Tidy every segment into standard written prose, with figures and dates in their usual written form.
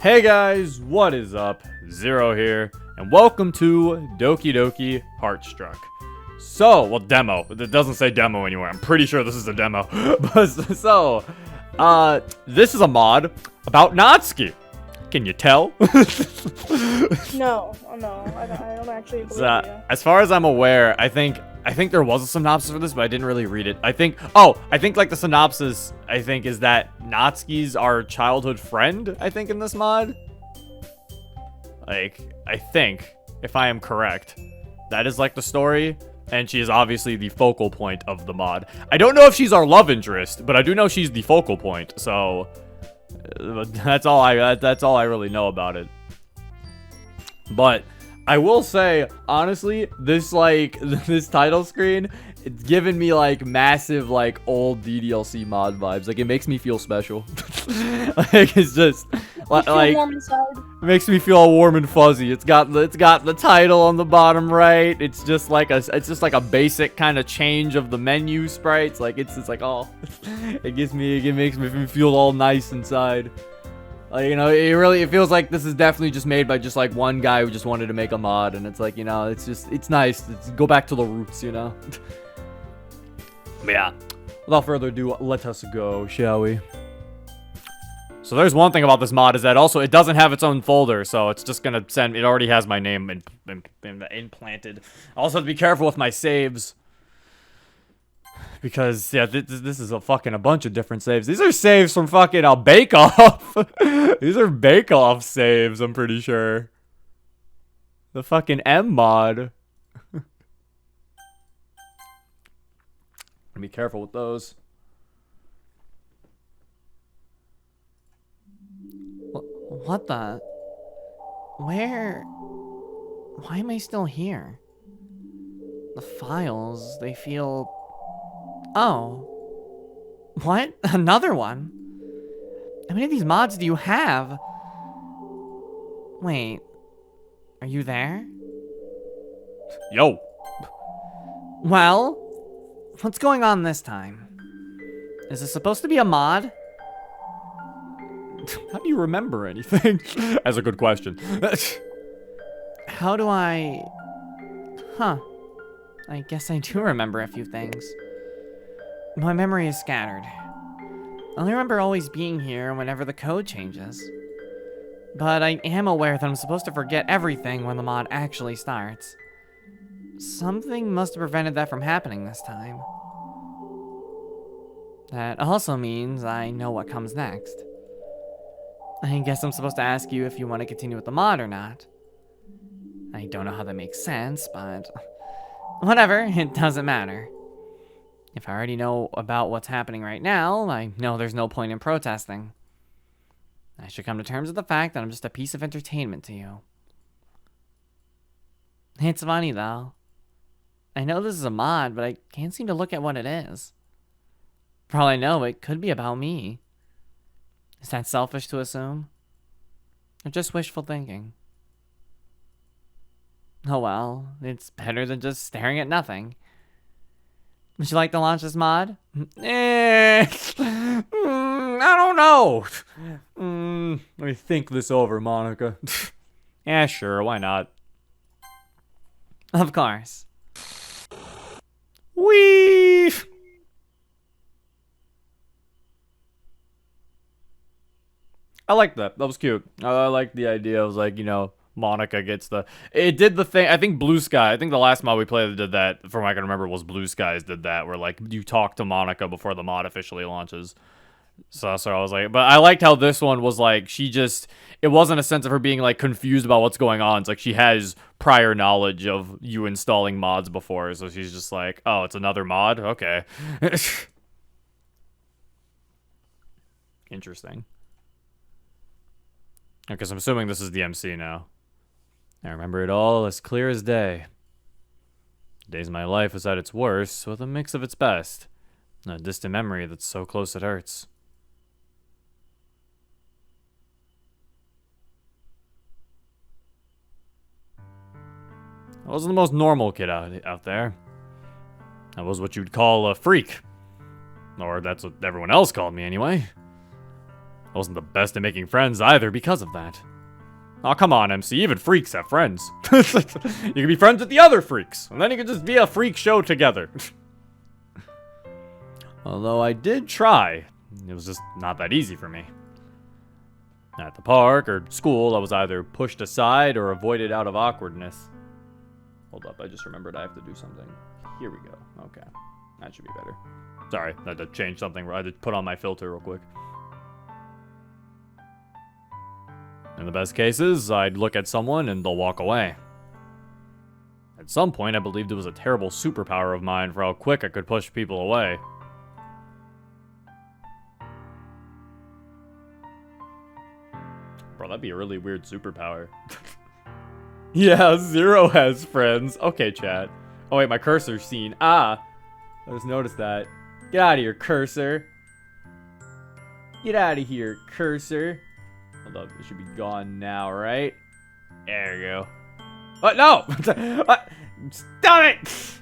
Hey guys, what is up? Zero here, and welcome to Doki Doki HeartStruck. So, well, demo. It doesn't say demo anywhere. I'm pretty sure this is a demo. This is a mod about Natsuki. Can you tell? No, I don't actually believe you. As far as I'm aware, I think there was a synopsis for this, but I didn't really read it. I think like the synopsis, is that Natsuki's our childhood friend, in this mod. Like, I think, if I am correct, that is like the story, and she is obviously the focal point of the mod. I don't know if she's our love interest, but I do know she's the focal point, so that's all I really know about it. But I will say, honestly, this title screen, it's giving me like massive like old DDLC mod vibes. Like, it makes me feel special. Like, it's just like warm inside. It makes me feel all warm and fuzzy. It's got the title on the bottom right. It's just like a basic kind of change of the menu sprites. Like, it's just like, oh, it makes me feel all nice inside. Like, you know, it feels like this is definitely just made by just like one guy who just wanted to make a mod, and it's like, you know, it's nice. Go back to the roots, you know. But yeah, without further ado, let us go, shall we? So there's one thing about this mod is that also it doesn't have its own folder, so it's just gonna send. It already has my name implanted. I also have to be careful with my saves. Because, yeah, this is a bunch of different saves. These are saves from fucking Bake Off. These are Bake Off saves, I'm pretty sure. The fucking M mod. Be careful with those. What the? Where? Why am I still here? The files, they feel... Oh. What? Another one? How many of these mods do you have? Wait. Are you there? Yo. Well, what's going on this time? Is this supposed to be a mod? How do you remember anything? That's a good question. How do I... Huh. I guess I do remember a few things. My memory is scattered. I only remember always being here whenever the code changes. But I am aware that I'm supposed to forget everything when the mod actually starts. Something must have prevented that from happening this time. That also means I know what comes next. I guess I'm supposed to ask you if you want to continue with the mod or not. I don't know how that makes sense, but whatever, it doesn't matter. If I already know about what's happening right now, I know there's no point in protesting. I should come to terms with the fact that I'm just a piece of entertainment to you. It's funny, though. I know this is a mod, but I can't seem to look at what it is. For all I know, it could be about me. Is that selfish to assume? Or just wishful thinking? Oh well, it's better than just staring at nothing. Would you like to launch this mod? I don't know. Let me think this over, Monica. Yeah, sure, why not? Of course. Whee! I like that. That was cute. I like the idea. I was like, you know, Monica gets the... It did the thing... I think Blue Sky... I think the last mod we played that did that, from what I can remember, was Blue Skies did that, where, like, you talk to Monica before the mod officially launches. So I was like... But I liked how this one was, like, she just... It wasn't a sense of her being, like, confused about what's going on. It's like she has prior knowledge of you installing mods before, so she's just like, oh, it's another mod? Okay. Interesting. Because I'm assuming this is the MC now. I remember it all as clear as day. The days of my life was at its worst, with a mix of its best. A distant memory that's so close it hurts. I wasn't the most normal kid out there. I was what you'd call a freak. Or that's what everyone else called me anyway. I wasn't the best at making friends either because of that. Oh, come on, MC. Even freaks have friends. You can be friends with the other freaks, and then you can just be a freak show together. Although I did try. It was just not that easy for me. At the park or school, I was either pushed aside or avoided out of awkwardness. Hold up, I just remembered I have to do something. Here we go. Okay. That should be better. Sorry, I had to change something. I had to put on my filter real quick. In the best cases, I'd look at someone and they'll walk away. At some point, I believed it was a terrible superpower of mine for how quick I could push people away. Bro, that'd be a really weird superpower. Yeah, Zero has friends. Okay, chat. Oh wait, my cursor's seen. Ah! I just noticed that. Get out of here, cursor. Get out of here, cursor. Hold up, it should be gone now, right? There you go. What? No! Stop it!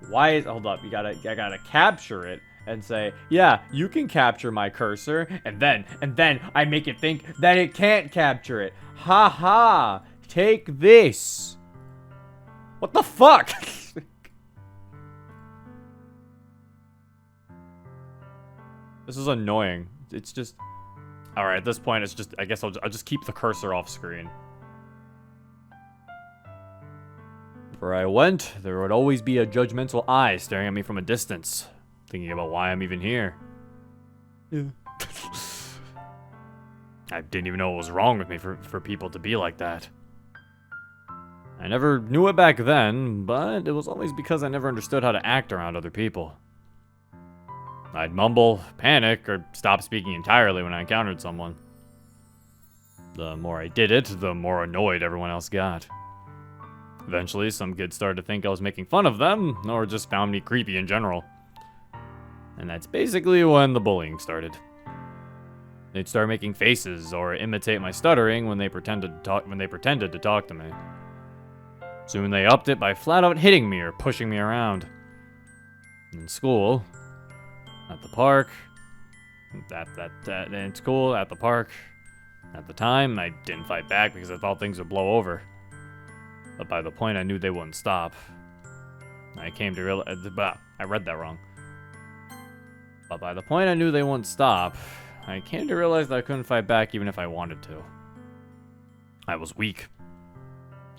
Why is... Hold up, I gotta capture it and say, yeah, you can capture my cursor, and then I make it think that it can't capture it. Ha ha! Take this! What the fuck? This is annoying. It's just... Alright, at this point, it's just... I guess I'll just keep the cursor off screen. Where I went, there would always be a judgmental eye staring at me from a distance, thinking about why I'm even here. Yeah. I didn't even know what was wrong with me for people to be like that. I never knew it back then, but it was always because I never understood how to act around other people. I'd mumble, panic, or stop speaking entirely when I encountered someone. The more I did it, the more annoyed everyone else got. Eventually, some kids started to think I was making fun of them, or just found me creepy in general. And that's basically when the bullying started. They'd start making faces or imitate my stuttering when they pretended to talk to me. Soon they upped it by flat out hitting me or pushing me around. In school, at the park, in school, at the park. At the time, I didn't fight back because I thought things would blow over. But by the point I knew they wouldn't stop, I came to realize, I read that wrong. But by the point I knew they wouldn't stop, I came to realize that I couldn't fight back even if I wanted to. I was weak.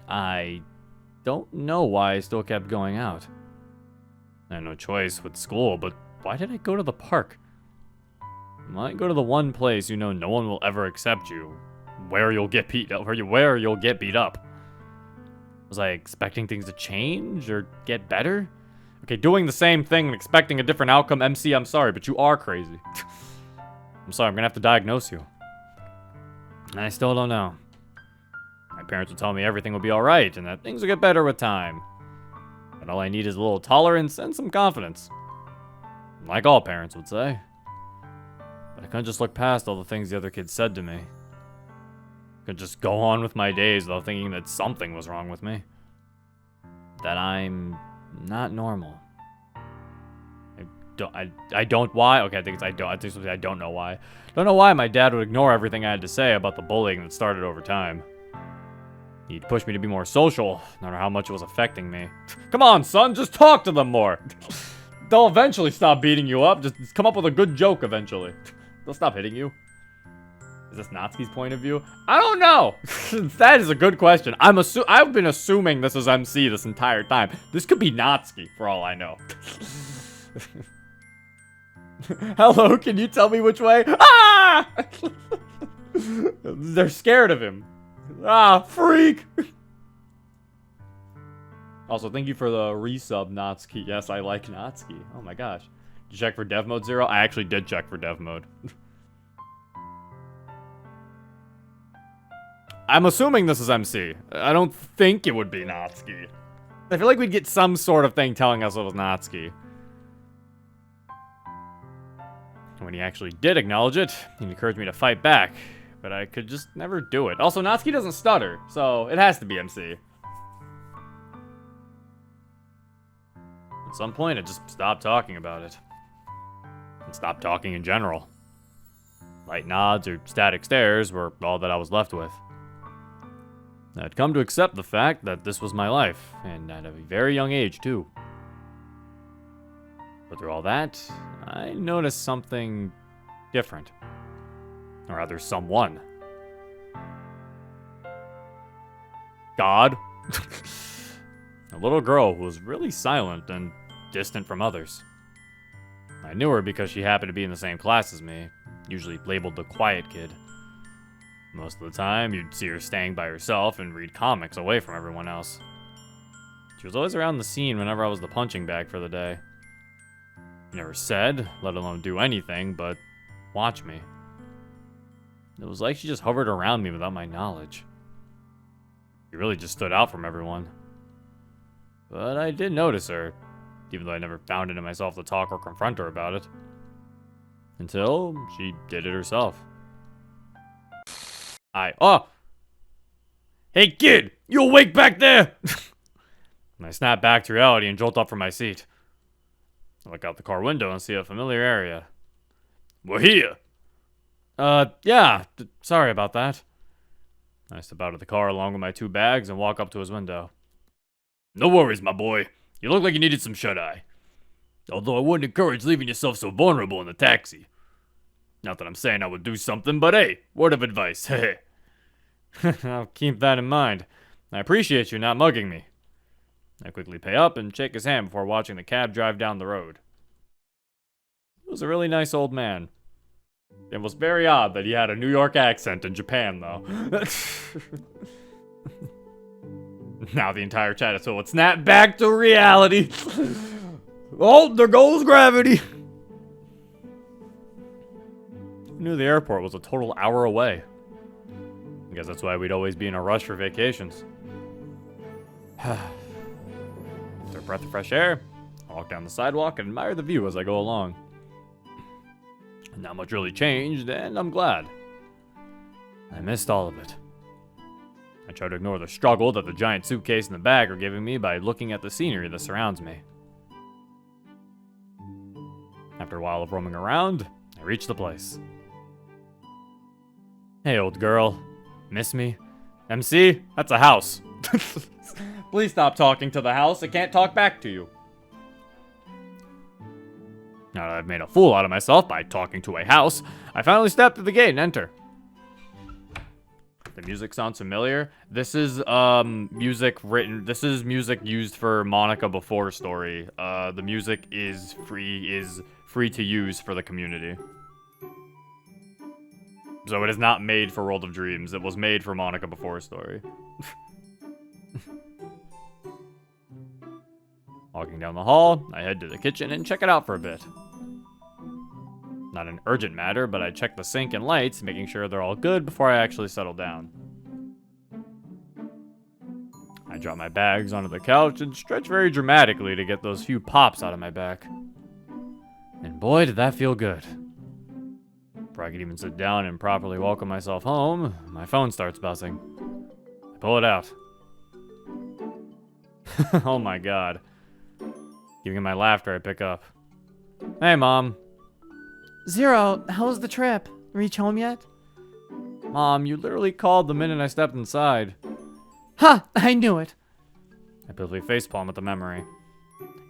I don't know why I still kept going out. I had no choice with school, but why did I go to the park? Why go to the one place you know no one will ever accept you, where you'll get beat up, where you'll get beat up? Was I expecting things to change or get better? Okay, doing the same thing and expecting a different outcome, MC, I'm sorry, but you are crazy. I'm sorry, I'm gonna have to diagnose you. And I still don't know. My parents would tell me everything will be alright and that things will get better with time. But all I need is a little tolerance and some confidence. Like all parents would say. But I couldn't just look past all the things the other kids said to me. I could just go on with my days without thinking that something was wrong with me. That I'm not normal. I don't why? Okay, I think I don't know why. Don't know why my dad would ignore everything I had to say about the bullying that started over time. He'd push me to be more social, no matter how much it was affecting me. Come on, son, just talk to them more. They'll eventually stop beating you up. Just come up with a good joke eventually. They'll stop hitting you. Is this Natsuki's point of view? I don't know. That is a good question. I've been assuming this is MC this entire time. This could be Natsuki for all I know. Hello, can you tell me which way? Ah! They're scared of him. Ah, freak! Also, thank you for the resub, Natsuki. Yes, I like Natsuki. Oh my gosh. Did you check for dev mode 0? I actually did check for dev mode. I'm assuming this is MC. I don't think it would be Natsuki. I feel like we'd get some sort of thing telling us it was Natsuki. When he actually did acknowledge it, he encouraged me to fight back. But I could just never do it. Also, Natsuki doesn't stutter, so it has to be MC. At some point, I just stopped talking about it. And stopped talking in general. Light nods or static stares were all that I was left with. I'd come to accept the fact that this was my life, and at a very young age, too. But through all that, I noticed something different. Or rather, someone. God. A little girl who was really silent and distant from others. I knew her because she happened to be in the same class as me, usually labeled the quiet kid. Most of the time, you'd see her staying by herself and read comics away from everyone else. She was always around the scene whenever I was the punching bag for the day. She never said, let alone do anything, but watch me. It was like she just hovered around me without my knowledge. She really just stood out from everyone. But I did notice her, even though I never found it in myself to talk or confront her about it. Until she did it herself. Oh! Hey kid! You awake back there? And I snap back to reality and jolt up from my seat. I look out the car window and see a familiar area. We're here! Yeah, sorry about that. I step out of the car along with my 2 bags and walk up to his window. No worries, my boy. You look like you needed some shut-eye. Although I wouldn't encourage leaving yourself so vulnerable in the taxi. Not that I'm saying I would do something, but hey, word of advice, hey. I'll keep that in mind. I appreciate you not mugging me. I quickly pay up and shake his hand before watching the cab drive down the road. He was a really nice old man. It was very odd that he had a New York accent in Japan, though. Now the entire chat is filled with snap back to reality. Oh, there goes gravity. I knew the airport was a total hour away. I guess that's why we'd always be in a rush for vacations. After a breath of fresh air, I walk down the sidewalk and admire the view as I go along. Not much really changed, and I'm glad. I missed all of it. I try to ignore the struggle that the giant suitcase and the bag are giving me by looking at the scenery that surrounds me. After a while of roaming around, I reach the place. Hey, old girl. Miss me? MC? That's a house. Please stop talking to the house. I can't talk back to you. Now that I've made a fool out of myself by talking to a house, I finally step through the gate and enter. The music sounds familiar. This is This is music used for Monica Before story. The music is free to use for the community. So it is not made for World of Dreams. It was made for Monica Before story. Walking down the hall, I head to the kitchen and check it out for a bit. Not an urgent matter, but I check the sink and lights, making sure they're all good before I actually settle down. I drop my bags onto the couch and stretch very dramatically to get those few pops out of my back. And boy, did that feel good. Before I could even sit down and properly welcome myself home, my phone starts buzzing. I pull it out. Oh my god. Giving my laughter, I pick up. Hey, Mom. Zero, how was the trip? Reach home yet? Mom, you literally called the minute I stepped inside. Ha! I knew it. I pitifully facepalm at the memory.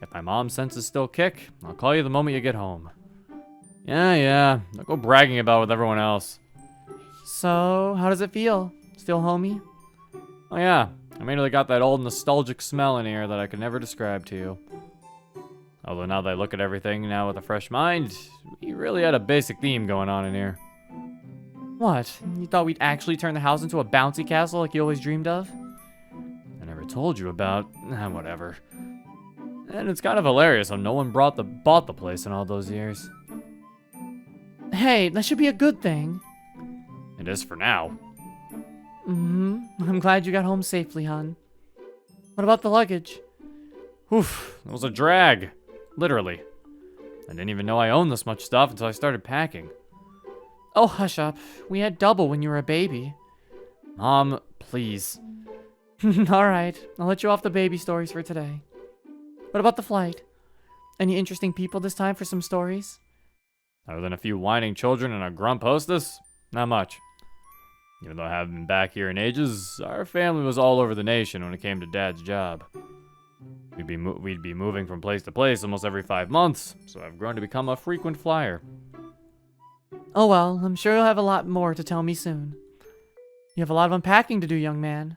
If my mom's senses still kick, I'll call you the moment you get home. Yeah, don't go bragging about it with everyone else. So, how does it feel? Still homey? Oh yeah, I mainly got that old nostalgic smell in here that I could never describe to you. Although now that I look at everything now with a fresh mind, we really had a basic theme going on in here. What? You thought we'd actually turn the house into a bouncy castle like you always dreamed of? I never told you about... whatever. And it's kind of hilarious how no one bought the place in all those years. Hey, that should be a good thing. It is for now. I'm glad you got home safely, hon. What about the luggage? Oof, it was a drag. Literally. I didn't even know I owned this much stuff until I started packing. Oh, hush up. We had double when you were a baby. Mom, please. Alright, I'll let you off the baby stories for today. What about the flight? Any interesting people this time for some stories? Other than a few whining children and a grump hostess, not much. Even though I haven't been back here in ages, our family was all over the nation when it came to Dad's job. We'd be moving from place to place almost every 5 months, so I've grown to become a frequent flyer. Oh well, I'm sure you'll have a lot more to tell me soon. You have a lot of unpacking to do, young man.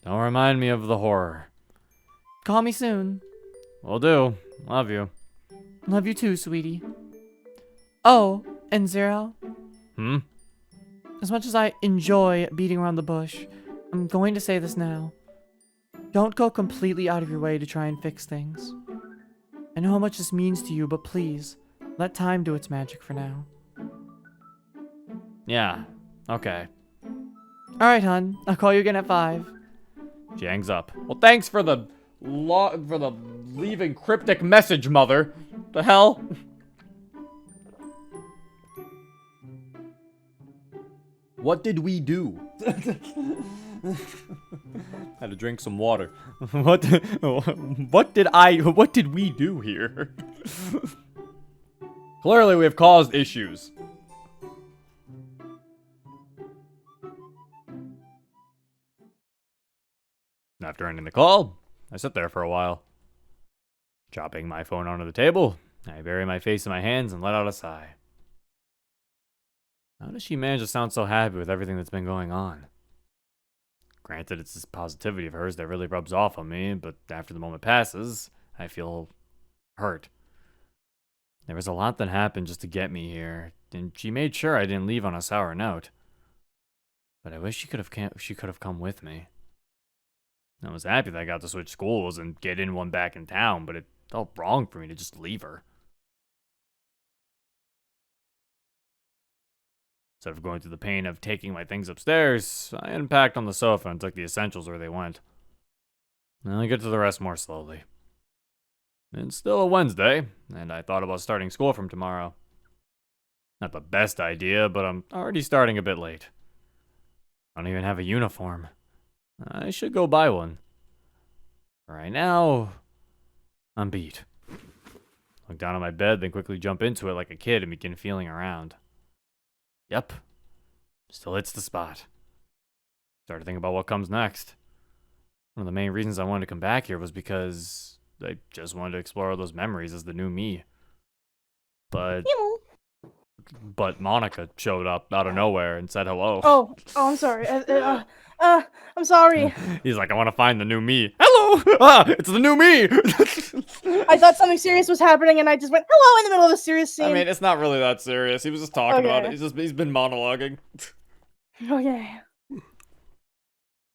Don't remind me of the horror. Call me soon. Will do. Love you. Love you too, sweetie. Oh, and Zero, as much as I enjoy beating around the bush, I'm going to say this now. Don't go completely out of your way to try and fix things. I know how much this means to you, but please, let time do its magic for now. Yeah, okay. Alright, hun. I'll call you again at 5. She hangs up. Well, thanks for the leaving cryptic message, mother. The hell? What did we do? Had to drink some water. What did we do here? Clearly we have caused issues. After ending the call, I sit there for a while. Dropping my phone onto the table, I bury my face in my hands and let out a sigh. How does she manage to sound so happy with everything that's been going on? Granted, it's this positivity of hers that really rubs off on me, but after the moment passes, I feel hurt. There was a lot that happened just to get me here, and she made sure I didn't leave on a sour note. But I wish she could have come with me. I was happy that I got to switch schools and get in one back in town, but it felt wrong for me to just leave her. Instead of going through the pain of taking my things upstairs, I unpacked on the sofa and took the essentials where they went. I'll get to the rest more slowly. It's still a Wednesday, and I thought about starting school from tomorrow. Not the best idea, but I'm already starting a bit late. I don't even have a uniform. I should go buy one. Right now, I'm beat. Look down on my bed, then quickly jump into it like a kid and begin feeling around. Yep. Still hits the spot. Started thinking about what comes next. One of the main reasons I wanted to come back here was because I just wanted to explore all those memories as the new me. But Monica showed up out of nowhere and said hello. Oh, I'm sorry. I'm sorry. He's like, I want to find the new me. Hello! Ah, it's the new me! I thought something serious was happening, and I just went hello in the middle of a serious scene. I mean, it's not really that serious. He was just talking about it. He's been monologuing. Okay.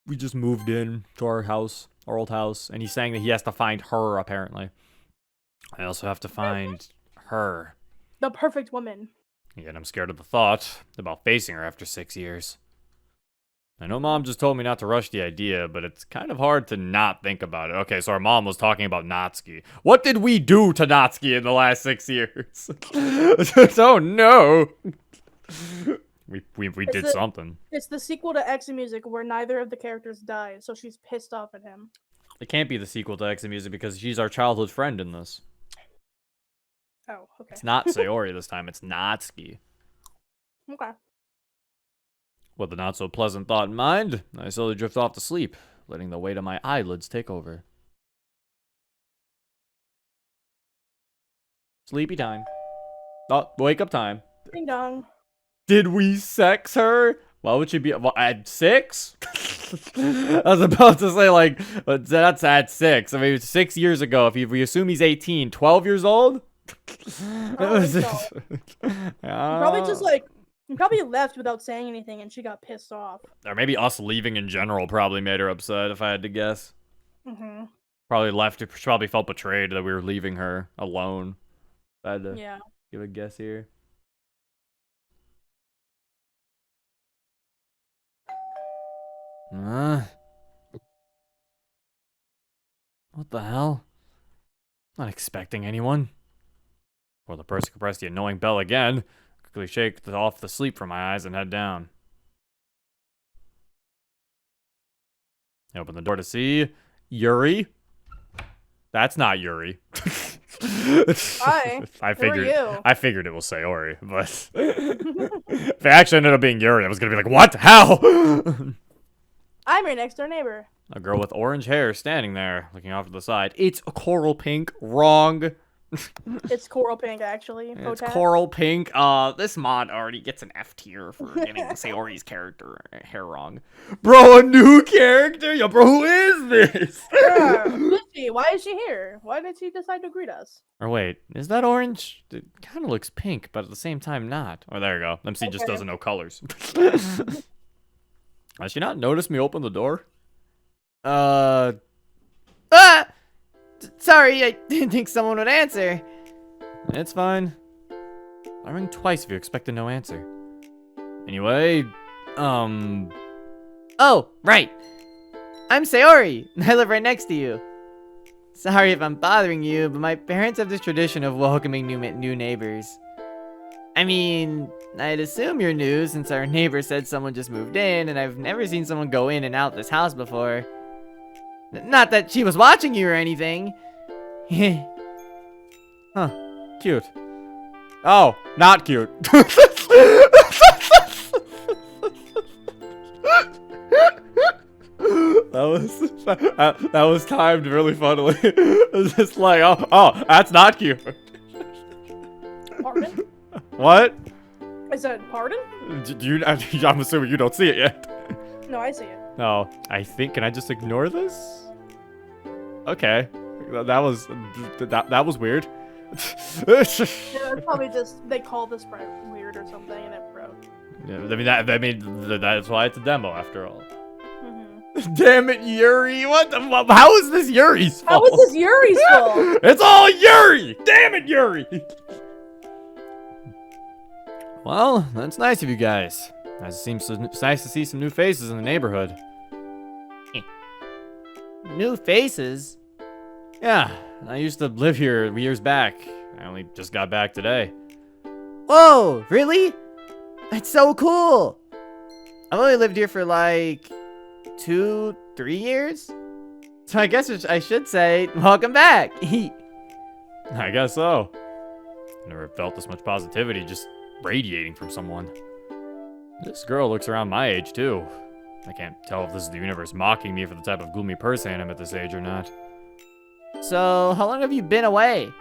We just moved in to our house, our old house, and he's saying that he has to find her, apparently. I also have to find her. The perfect woman. Yet I'm scared of the thought about facing her after 6 years. I know Mom just told me not to rush the idea, but it's kind of hard to not think about it. Okay, so our mom was talking about Natsuki. What did we do to Natsuki in the last 6 years? Oh no! We did something. It's the sequel to Exit Music where neither of the characters died, so she's pissed off at him. It can't be the sequel to Exit Music because she's our childhood friend in this. Oh, okay. It's not Sayori this time, it's Natsuki. Okay. With the not-so-pleasant thought in mind, I slowly drift off to sleep, letting the weight of my eyelids take over. Sleepy time. Oh, wake up time. Ding dong. Did we sex her? Why would she be at 6? I was about to say, like, that's at 6. I mean, 6 years ago. If we assume he's 18, 12 years old? He probably left without saying anything, and she got pissed off. Or maybe us leaving in general probably made her upset, if I had to guess. Mm-hmm. Probably left. She probably felt betrayed that we were leaving her alone. If I had to give a guess here. What the hell? Not expecting anyone. Or the person could press the annoying bell again. Quickly shake off the sleep from my eyes and head down. I open the door to see Yuri. That's not Yuri. Hi. I Who are figured. you? I figured it was Sayori, but if it actually ended up being Yuri, I was gonna be like, "What? How?" I'm your next door neighbor. A girl with orange hair standing there, looking off to the side. It's coral pink. Wrong. It's coral pink, actually. It's Potat. coral pink. This mod already gets an F tier for getting Sayori's character hair wrong. Bro, a new character? Yo, bro, who is this? Yeah, who is she? Why is she here? Why did she decide to greet us? Or wait, is that orange? It kind of looks pink, but at the same time not. Oh, there you go. MC just Okay. doesn't know colors. Has she not noticed me open the door? Ah! Sorry, I didn't think someone would answer. It's fine. I ring twice if you expect a no answer. Anyway, Oh, right. I'm Sayori. I live right next to you. Sorry if I'm bothering you, but my parents have this tradition of welcoming new neighbors. I mean, I'd assume you're new since our neighbor said someone just moved in, and I've never seen someone go in and out this house before. Not that she was watching you or anything. huh, cute. Oh, not cute. That was timed really funnily. It was just like, oh, that's not cute. Pardon? What? I said, pardon? I'm assuming you don't see it yet. No, I see it. No, I think. Can I just ignore this? Okay, that was weird. Yeah, it's probably just they call this sprite weird or something, and it broke. Yeah, I mean that's why it's a demo after all. Mm-hmm. Damn it, Yuri! How is this Yuri's fault? How is this Yuri's fault? It's all Yuri! Damn it, Yuri! Well, that's nice of you guys. It's nice to see some new faces in the neighborhood. New faces? Yeah, I used to live here years back. I only just got back today. Whoa, really? That's so cool. I've only lived here for like 2-3 years. So I guess I should say, welcome back. I guess so. Never felt this much positivity just radiating from someone. This girl looks around my age, too. I can't tell if this is the universe mocking me for the type of gloomy person I am at this age or not. So, how long have you been away?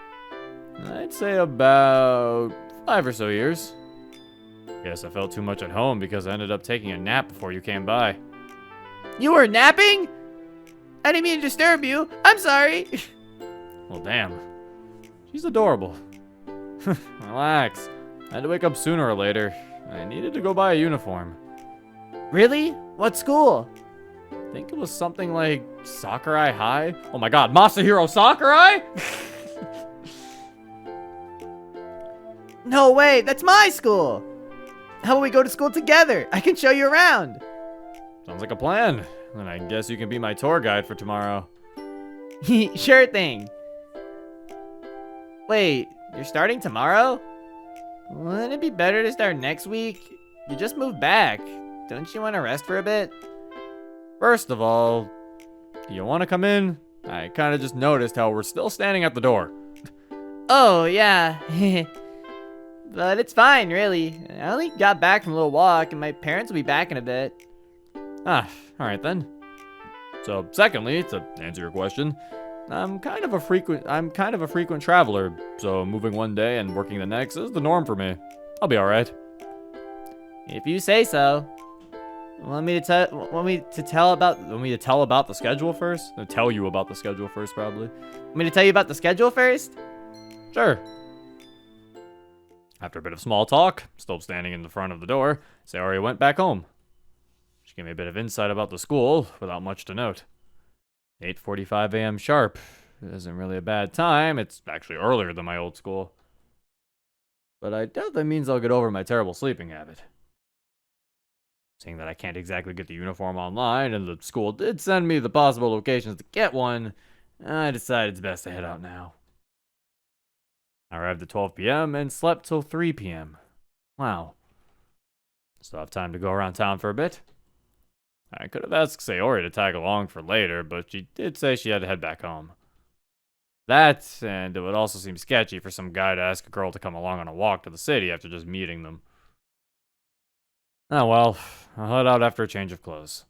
I'd say about 5 or so years. Guess I felt too much at home because I ended up taking a nap before you came by. You were napping? I didn't mean to disturb you. I'm sorry. Well, damn. She's adorable. Relax. I had to wake up sooner or later. I needed to go buy a uniform. Really? What school? I think it was something like Sakurai High. Oh my god, Masahiro Sakurai? No way, that's my school. How about we go to school together? I can show you around. Sounds like a plan. Then I guess you can be my tour guide for tomorrow. Sure thing. Wait, you're starting tomorrow? Wouldn't it be better to start next week? You just moved back. Don't you want to rest for a bit? First of all, do you want to come in? I kind of just noticed how we're still standing at the door. Oh, yeah. But it's fine, really. I only got back from a little walk, and my parents will be back in a bit. Ah, alright then. So, secondly, to answer your question, I'm kind of a frequent traveler, so moving one day and working the next is the norm for me. I'll be alright. If you say so. Want me to tell about the schedule first? Tell you about the schedule first, probably. Want me to tell you about the schedule first? Sure. After a bit of small talk, still standing in the front of the door, Sayori went back home. She gave me a bit of insight about the school, without much to note. 8:45 a.m. sharp. It isn't really a bad time. It's actually earlier than my old school. But I doubt that means I'll get over my terrible sleeping habit. Seeing that I can't exactly get the uniform online, and the school did send me the possible locations to get one, I decided it's best to head out now. I arrived at 12 p.m. and slept till 3 p.m. Wow. Still have time to go around town for a bit. I could have asked Sayori to tag along for later, but she did say she had to head back home. That, and it would also seem sketchy for some guy to ask a girl to come along on a walk to the city after just meeting them. Oh well, I'll head out after a change of clothes.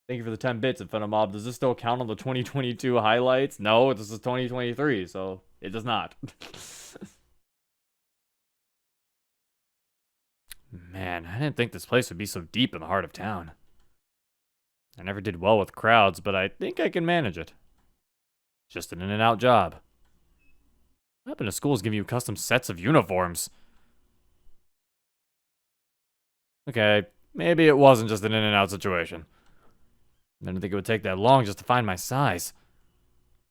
Thank you for the 10 bits, Mob. Does this still count on the 2022 highlights? No, this is 2023, so it does not. Man, I didn't think this place would be so deep in the heart of town. I never did well with crowds, but I think I can manage it. Just an in-and-out job. What happened to schools giving you custom sets of uniforms? Okay, maybe it wasn't just an in-and-out situation. I didn't think it would take that long just to find my size.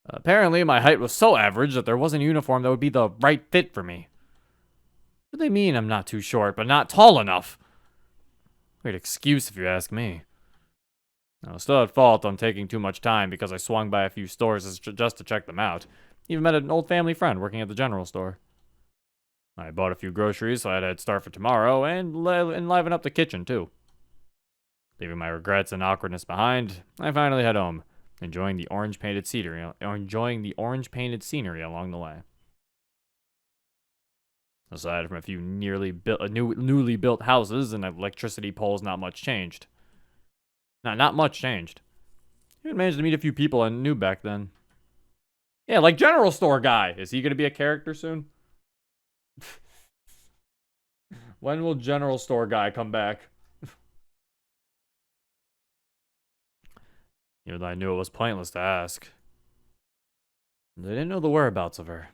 Apparently, my height was so average that there wasn't a uniform that would be the right fit for me. What do they mean I'm not too short, but not tall enough? Great excuse if you ask me. I was still at fault on taking too much time because I swung by a few stores just to check them out. Even met an old family friend working at the general store. I bought a few groceries so I had a head start for tomorrow and enliven up the kitchen too. Leaving my regrets and awkwardness behind, I finally head home, enjoying the orange painted scenery along the way. Aside from a few newly built houses and electricity poles, not much changed. Not much changed. Even managed to meet a few people I knew back then. Yeah, like General Store guy. Is he gonna be a character soon? When will General Store guy come back? Even though I knew it was pointless to ask. They didn't know the whereabouts of her.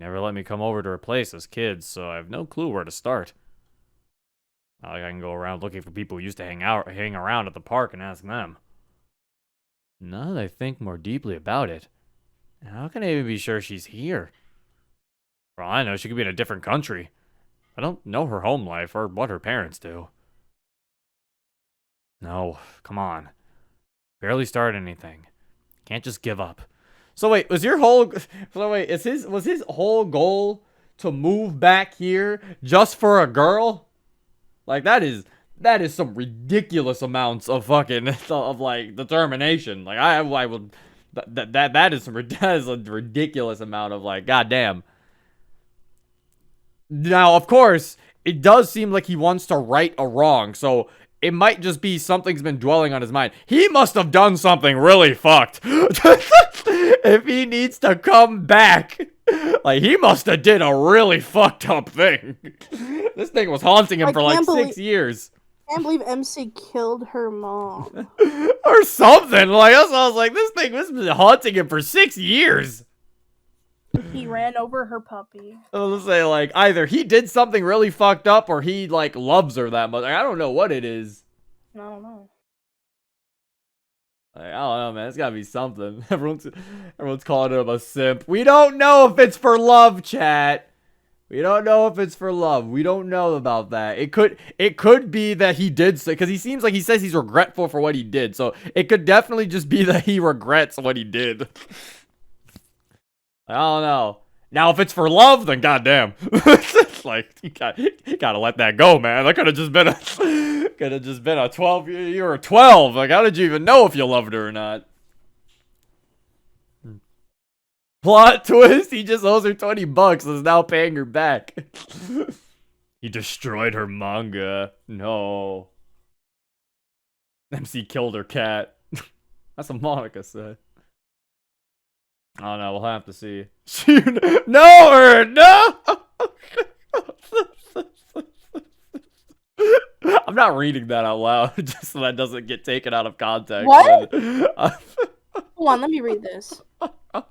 Never let me come over to her place as kids, so I have no clue where to start. Not like I can go around looking for people who used to hang around at the park and ask them. Now that I think more deeply about it, how can I even be sure she's here? For all I know, she could be in a different country. I don't know her home life or what her parents do. No, come on. Barely started anything. Can't just give up. So wait, was his whole goal to move back here just for a girl? Like that is some ridiculous amounts of fucking of like determination. Like I would that is a ridiculous amount of like goddamn. Now, of course, it does seem like he wants to right a wrong, so it might just be something's been dwelling on his mind. He must have done something really fucked. If he needs to come back, like he must have did a really fucked up thing. This thing was haunting him for like 6 years. I can't believe MC killed her mom. Or something. Like that's what I was like, this thing was haunting him for 6 years. He ran over her puppy. I was gonna say, like, either he did something really fucked up or he, like, loves her that much. Like, I don't know what it is. I don't know. Like, I don't know, man. It's gotta be something. Everyone's calling him a simp. We don't know if it's for love, chat. We don't know if it's for love. We don't know about that. It could be that he did so, because he seems like he says he's regretful for what he did. So it could definitely just be that he regrets what he did. I don't know. Now, if it's for love, then goddamn. Like, you gotta let that go, man. That could have just been a 12. You were 12. Like, how did you even know if you loved her or not? Plot twist: he just owes her $20 and is now paying her back. He destroyed her manga. No. MC killed her cat. That's what Monica said. Oh no, we'll have to see. No, her, no! I'm not reading that out loud, just so that doesn't get taken out of context. What? Hold on, let me read this. What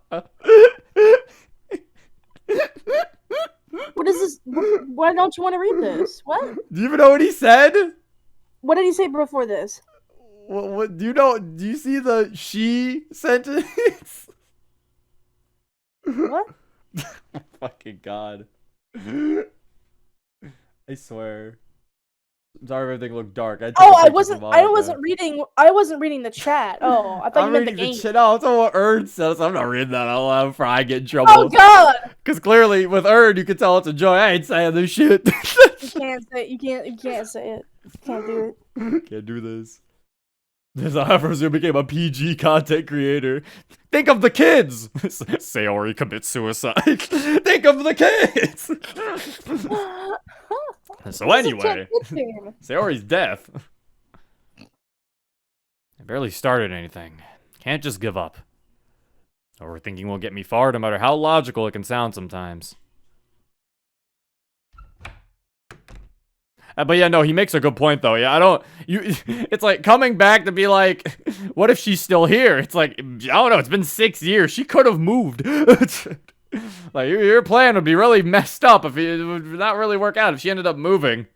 is this? Why don't you want to read this? What? Do you even know what he said? What did he say before this? What do you know? Do you see the she sentence? What? Oh, fucking God. I swear. I'm sorry if everything looked dark. I wasn't reading the chat. Oh, I thought you meant the game. No, that's what Erd says. I'm not reading that out loud before I get in trouble. Oh God! Because clearly with Erd, you can tell it's a joy. I ain't saying this shit. You can't say it. You can't say it. You can't do it. Can't do this. This Afrozu became a PG content creator. Think of the kids! Sayori commits suicide. Think of the kids! So anyway, Sayori's death. I barely started anything. Can't just give up. Overthinking will get me far no matter how logical it can sound sometimes. But yeah, no, he makes a good point though. Yeah, it's like coming back to be like, what if she's still here? It's like, I don't know, it's been 6 years. She could have moved. Like, your plan would be really messed up if it would not really work out if she ended up moving.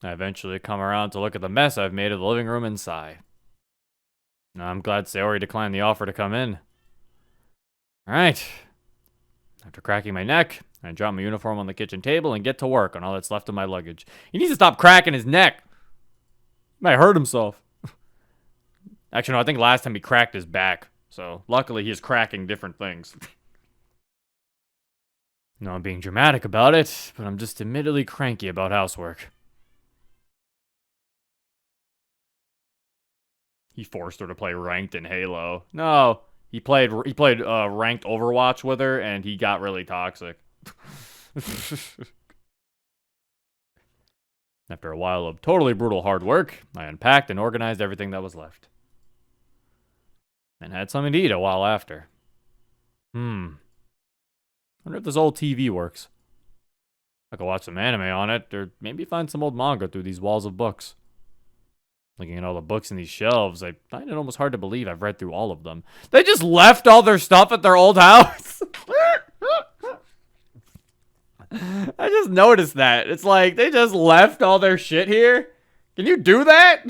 I eventually come around to look at the mess I've made of the living room and sigh. I'm glad Sayori declined the offer to come in. Alright. After cracking my neck, I drop my uniform on the kitchen table and get to work on all that's left of my luggage. He needs to stop cracking his neck. He might hurt himself. Actually, no, I think last time he cracked his back. So, luckily, he's cracking different things. No, I'm being dramatic about it, but I'm just admittedly cranky about housework. He forced her to play ranked in Halo. No. He played ranked Overwatch with her, and he got really toxic. After a while of totally brutal hard work, I unpacked and organized everything that was left. And had something to eat a while after. Wonder if this old TV works. I could watch some anime on it, or maybe find some old manga through these walls of books. Looking at all the books in these shelves, I find it almost hard to believe I've read through all of them. They just left all their stuff at their old house. I just noticed that. It's like, they just left all their shit here? Can you do that?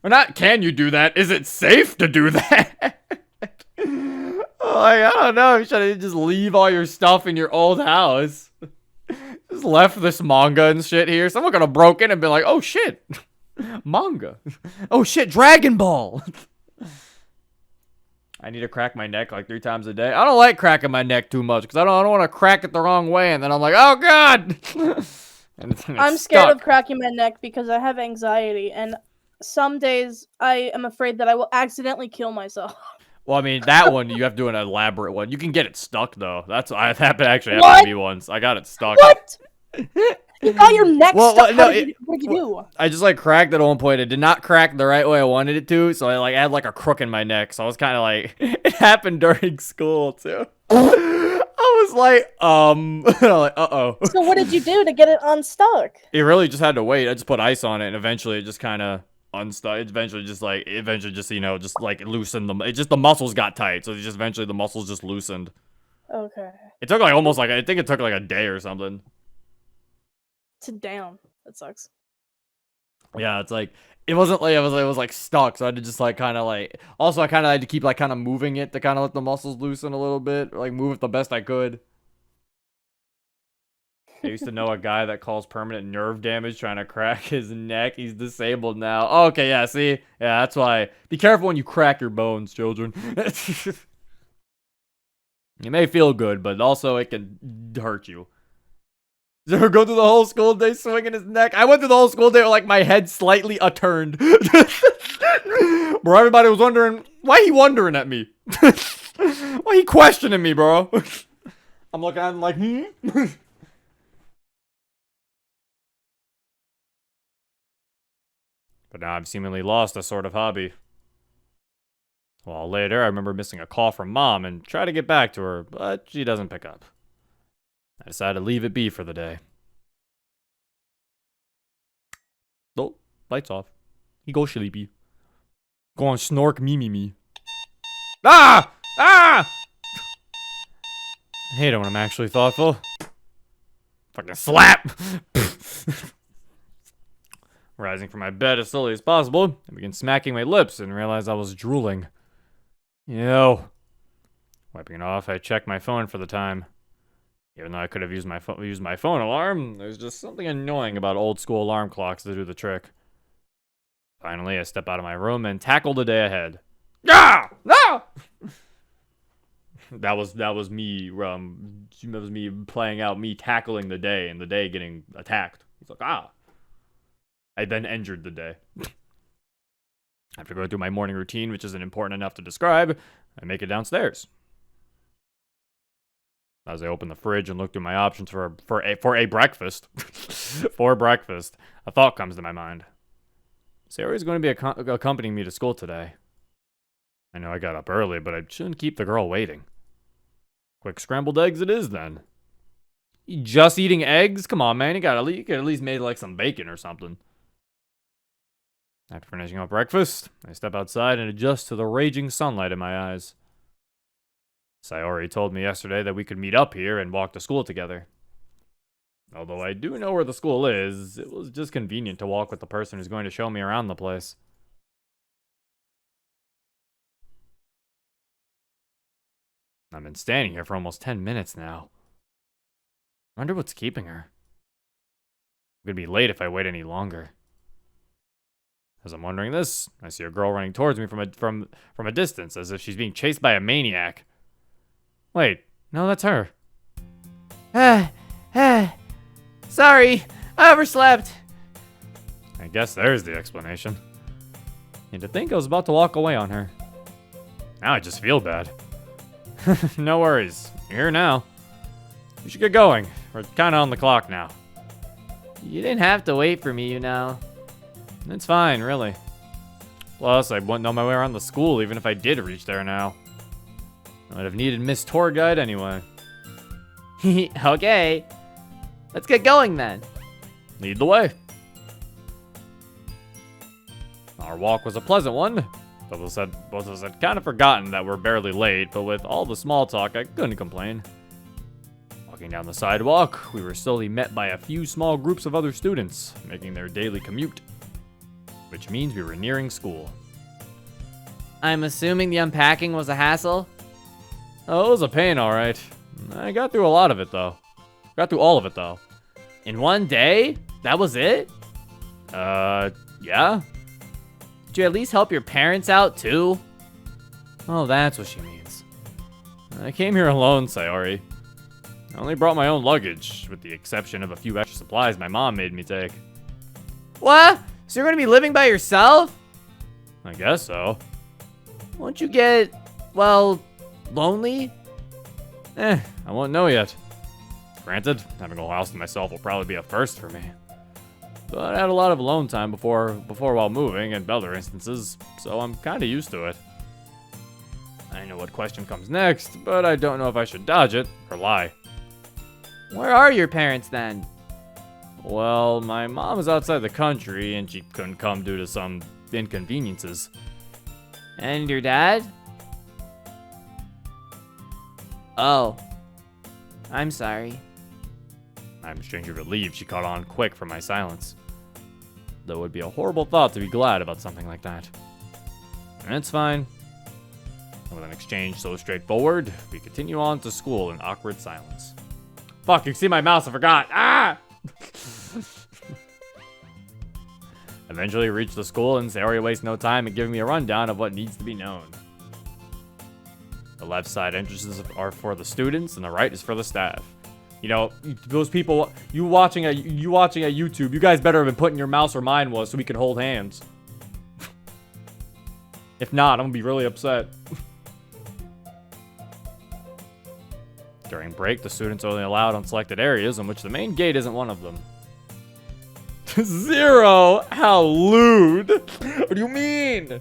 Or not, can you do that? Is it safe to do that? Like, I don't know. You should just leave all your stuff in your old house. Just left this manga and shit here. Someone could have broke in and been like, oh shit. Manga. Oh shit, Dragon Ball. I need to crack my neck like 3 times a day. I don't like cracking my neck too much because I don't want to crack it the wrong way and then I'm like, oh god. I'm scared of cracking my neck because I have anxiety and some days I am afraid that I will accidentally kill myself. Well, I mean, that one, you have to do an elaborate one. You can get it stuck, though. Actually happened to me once. I got it stuck. What? You got your neck stuck. What did you do? I just, like, cracked it at one point. It did not crack the right way I wanted it to, so I had, like, a crook in my neck. So I was kind of like, it happened during school, too. I was like, I'm like, uh-oh. So what did you do to get it unstuck? It really just had to wait. I just put ice on it, and eventually it just kind of unstuck. Eventually just you know, just like loosened them. It just, the muscles got tight, so eventually the muscles just loosened. Okay. It took like almost like, I think it took like a day or something. Damn, that sucks. Yeah, it's like, it wasn't like, it was like stuck, so I had to just like kind of like, also I kind of had to keep like kind of moving it to kind of let the muscles loosen a little bit, or, like move it the best I could. I used to know a guy that caused permanent nerve damage trying to crack his neck. He's disabled now. Oh, okay, yeah, see? Yeah, that's why. Be careful when you crack your bones, children. It may feel good, but also it can hurt you. Did you ever go through the whole school day swinging his neck? I went through the whole school day with like my head slightly upturned. Bro, everybody was wondering, why he wondering at me? Why he questioning me, bro? I'm looking at him like, But now I've seemingly lost a sort of hobby. A while later, I remember missing a call from Mom and try to get back to her, but she doesn't pick up. I decided to leave it be for the day. Oh, lights off. He goes sleepy. Go on, snork me. Ah! Ah! I hate it when I'm actually thoughtful. Fucking slap! Rising from my bed as slowly as possible, I began smacking my lips and realized I was drooling. Ew. Wiping it off, I checked my phone for the time. Even though I could have used my phone alarm, there's just something annoying about old school alarm clocks to do the trick. Finally, I step out of my room and tackle the day ahead. Ah! No! That was me. That was me playing out me tackling the day and the day getting attacked. It's like I then injured the day. After going through my morning routine, which isn't important enough to describe, I make it downstairs. As I open the fridge and look through my options for a breakfast, for breakfast, a thought comes to my mind. Sayori is going to be accompanying me to school today. I know I got up early, but I shouldn't keep the girl waiting. Quick scrambled eggs it is then. You just eating eggs? Come on, man. You could at least made like some bacon or something. After finishing up breakfast, I step outside and adjust to the raging sunlight in my eyes. Sayori told me yesterday that we could meet up here and walk to school together. Although I do know where the school is, it was just convenient to walk with the person who's going to show me around the place. I've been standing here for almost 10 minutes now. I wonder what's keeping her. I'm gonna be late if I wait any longer. As I'm wondering this, I see a girl running towards me from a distance, as if she's being chased by a maniac. Wait, no, that's her. Sorry, I overslept. I guess there's the explanation. And to think I was about to walk away on her. Now I just feel bad. No worries, you're here now. We should get going. We're kinda on the clock now. You didn't have to wait for me, you know. It's fine, really. Plus, I wouldn't know my way around the school even if I did reach there now. I would have needed Miss Tour Guide anyway. Okay. Let's get going then. Lead the way. Our walk was a pleasant one. Both of us had kind of forgotten that we're barely late, but with all the small talk, I couldn't complain. Walking down the sidewalk, we were slowly met by a few small groups of other students, making their daily commute. Which means we were nearing school. I'm assuming the unpacking was a hassle? Oh, it was a pain, alright. I got through a lot of it, though. Got through all of it, though. In one day? That was it? Yeah? Did you at least help your parents out, too? Oh, that's what she means. I came here alone, Sayori. I only brought my own luggage, with the exception of a few extra supplies my mom made me take. What? So you're gonna be living by yourself? I guess so. Won't you get, well, lonely? I won't know yet. Granted, having a whole house to myself will probably be a first for me. But I had a lot of alone time before while moving and other instances, so I'm kinda used to it. I know what question comes next, but I don't know if I should dodge it or lie. Where are your parents then? Well, my mom is outside the country and she couldn't come due to some inconveniences. And your dad? Oh. I'm sorry. I'm strangely relieved she caught on quick from my silence. Though it would be a horrible thought to be glad about something like that. And it's fine. And with an exchange so straightforward, we continue on to school in awkward silence. Fuck, you can see my mouse, I forgot! Ah! Eventually reach the school, and Sayori wastes no time in giving me a rundown of what needs to be known. The left side entrances are for the students, and the right is for the staff. You know, those people, you watching at YouTube, you guys better have been putting your mouse where mine was so we could hold hands. If not, I'm gonna be really upset. During break, the students are only allowed on selected areas, in which the main gate isn't one of them. Zero! How lewd! What do you mean?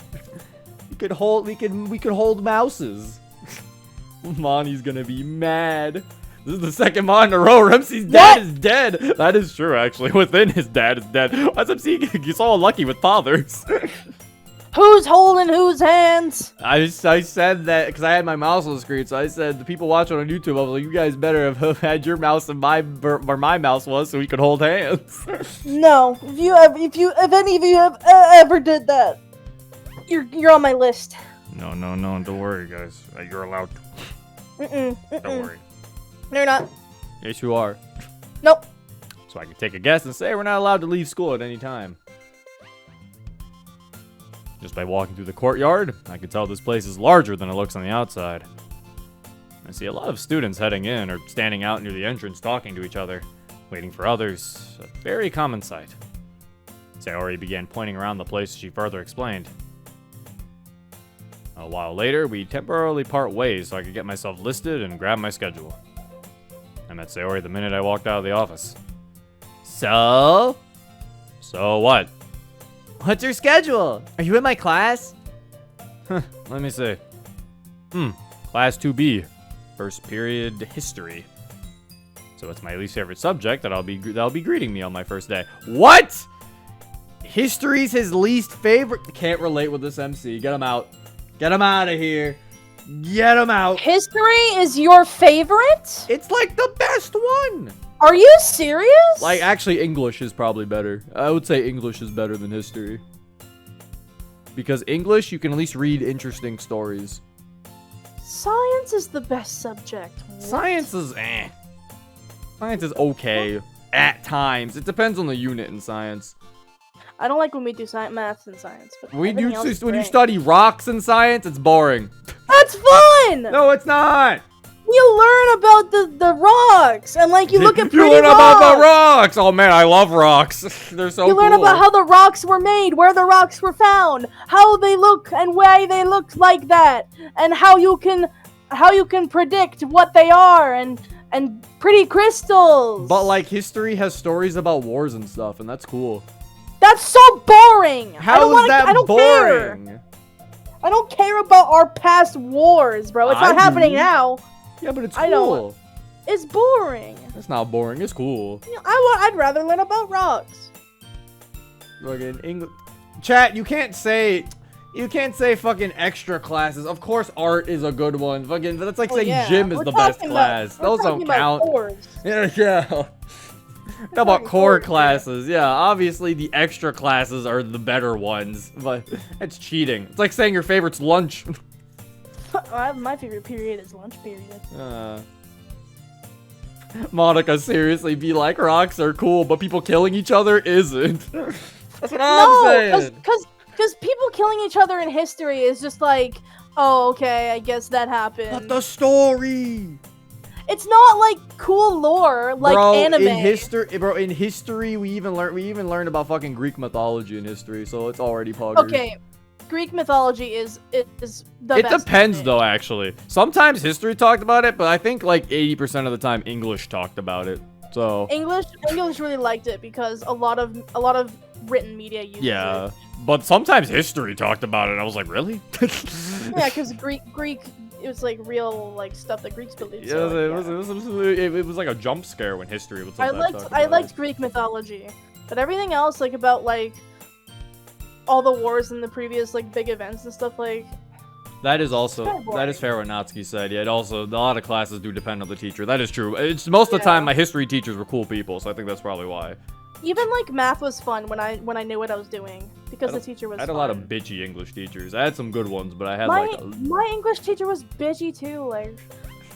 We could hold mouses. Monty's gonna be mad. This is the second mod in a row. Remsey's dad is dead. That is true, actually. Within his dad is dead. Why's MC getting so unlucky with fathers? Who's holding whose hands? I said that because I had my mouse on the screen, so I said the people watching on YouTube, I was like, you guys better have had your mouse in where my mouse was so we could hold hands. No, if any of you have ever did that, you're on my list. No, don't worry, guys. You're allowed to. Don't worry. No, you're not. Yes, you are. Nope. So I can take a guess and say we're not allowed to leave school at any time. Just by walking through the courtyard, I can tell this place is larger than it looks on the outside. I see a lot of students heading in or standing out near the entrance talking to each other, waiting for others. A very common sight. Sayori began pointing around the place as she further explained. A while later, we temporarily part ways so I could get myself listed and grab my schedule. I met Sayori the minute I walked out of the office. So? So what? What's your schedule? Are you in my class? Let me see. Class 2B. First period history. So it's my least favorite subject that'll be greeting me on my first day. What? History's his least favorite. Can't relate with this MC. Get him out. Get him out of here. Get him out. History is your favorite? It's like the best one. Are you serious? Like, actually, English is probably better. I would say English is better than history. Because English, you can at least read interesting stories. Science is the best subject. What? Science is eh. Science is okay. At times. It depends on the unit in science. I don't like when we do maths and science. But When you study rocks in science, it's boring. That's fun! No, it's not. You learn about the rocks, and like you look at pretty You learn rocks. about the rocks. Oh man, I love rocks. They're so cool. You learn about how the rocks were made, where the rocks were found, how they look and why they looked like that, and how you can predict what they are, and pretty crystals. But like history has stories about wars and stuff, and that's cool. That's so boring. How is that boring? Care. I don't care about our past wars, bro. It's not happening now. Yeah, but it's cool. I know. It's boring. It's not boring. It's cool. I'd rather learn about rocks. Fucking English. Chat, you can't say fucking extra classes. Of course, art is a good one. Fucking, that's like saying gym is the best class. Those don't count. Yeah. How about core classes? Yeah, obviously the extra classes are the better ones, but it's cheating. It's like saying your favorite's lunch. My favorite period is lunch period. Monica, seriously, be like, rocks are cool, but people killing each other isn't. That's what I'm saying. Because people killing each other in history is just like, oh, okay, I guess that happened. But the story. It's not like cool lore like anime. In history, we even learned about fucking Greek mythology in history, so it's already poggers. Okay, Greek mythology is the best. It depends though, actually. Sometimes history talked about it, but I think like 80% of the time English talked about it. So English really liked it because a lot of written media uses it. But sometimes history talked about it. I was like, really? Yeah, because Greek. It was like real like stuff that Greeks believed. Yeah, so, it was like a jump scare when history was. I liked Greek mythology, but everything else like about like all the wars and the previous like big events and stuff like. That is fair what Natsuki said. Yeah, a lot of classes do depend on the teacher. That is true. It's most of the time my history teachers were cool people, so I think that's probably why. Even like math was fun when I knew what I was doing because the teacher was. I had a lot of bitchy English teachers. I had some good ones, but I had my English teacher was bitchy too.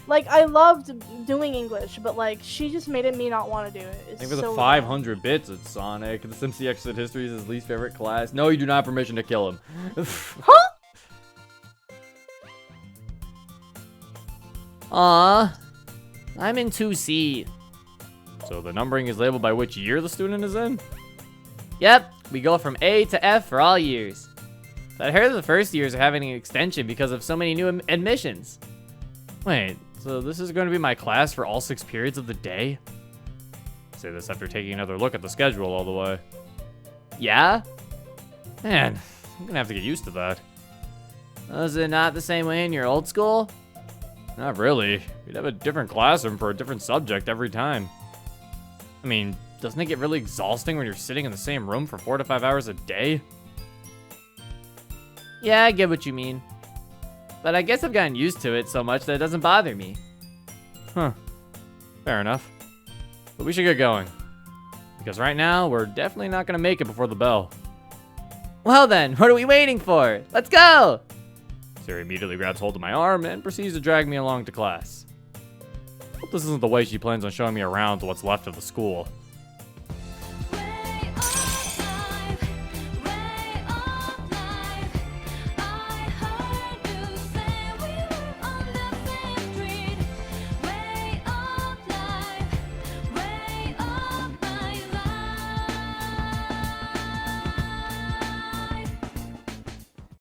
Like I loved doing English, but like she just made me not want to do it. It's I think for so the 500 bits, it's Sonic. The SimCX said history is his least favorite class. No, you do not have permission to kill him. Huh? Aw, I'm in 2C. So the numbering is labeled by which year the student is in? Yep, we go from A to F for all years. But I heard the first years are having an extension because of so many new admissions. Wait, so this is going to be my class for all 6 periods of the day? I say this after taking another look at the schedule all the way. Yeah? Man, I'm gonna have to get used to that. Was it not the same way in your old school? Not really. We'd have a different classroom for a different subject every time. I mean, doesn't it get really exhausting when you're sitting in the same room for 4 to 5 hours a day? Yeah, I get what you mean. But I guess I've gotten used to it so much that it doesn't bother me. Huh. Fair enough. But we should get going. Because right now, we're definitely not gonna make it before the bell. Well then, what are we waiting for? Let's go! Sayori immediately grabs hold of my arm and proceeds to drag me along to class. Hope this isn't the way she plans on showing me around to what's left of the school.